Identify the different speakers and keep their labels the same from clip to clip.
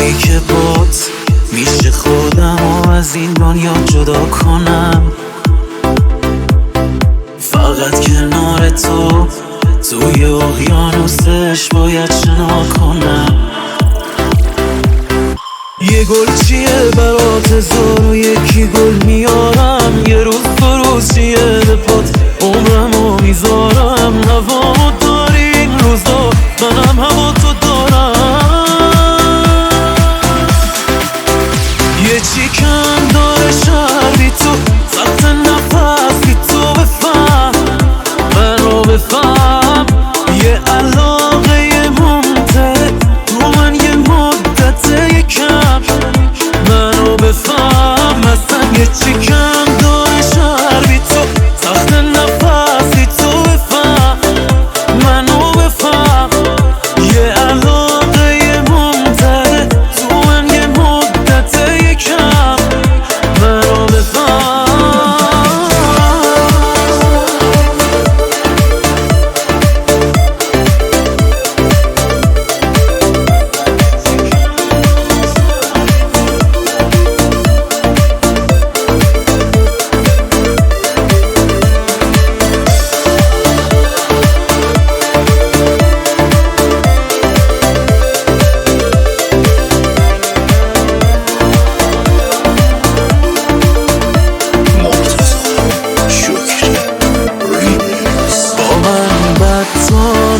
Speaker 1: جایی که بات میشه خودمو از این دنیا جدا کنم، فقط کنار تو توی اقیانوسش باید شنا کنم. یه گل چیه برات هزار و یکی گل میارم، یه روز دو روز چیه به پات عمرمو میذارم. هوامو داری این روزا منم هوا تو دارم، یه چی کم داره شهر بی تو، سخت نفس بی تو بفهم منو بفهم. یه علاقه ممتده تو من یه مدت یکم منو بفهم. اصلا یه چی کم داره شهر بی تو، سخت نفس بی تو بفهم منو بفهم. یه علاقه ممتده تو من یه مدت یکم منو بفهم.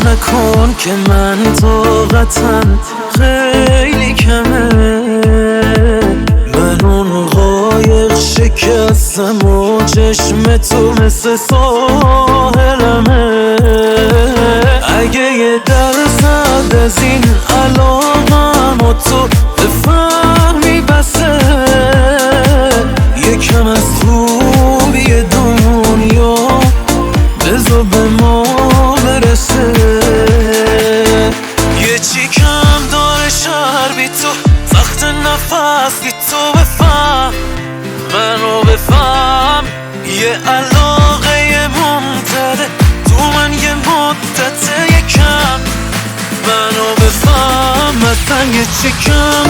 Speaker 1: نکن که من طاقتم خیلی کمه، من اون قایق شکستم و چشم تو مثل ساحلمه. اگه یه درصد از این علاقم و تو بفهمی بسه، یکم از خوبی دنیا بذار به ما برسه. یه چی کم داره شهر بی تو، سخت نفس بی تو بفهم منو بفهم. یه علاقه ممتده تو من یه مدت یکم منو بفهم. اصلا یه چی کم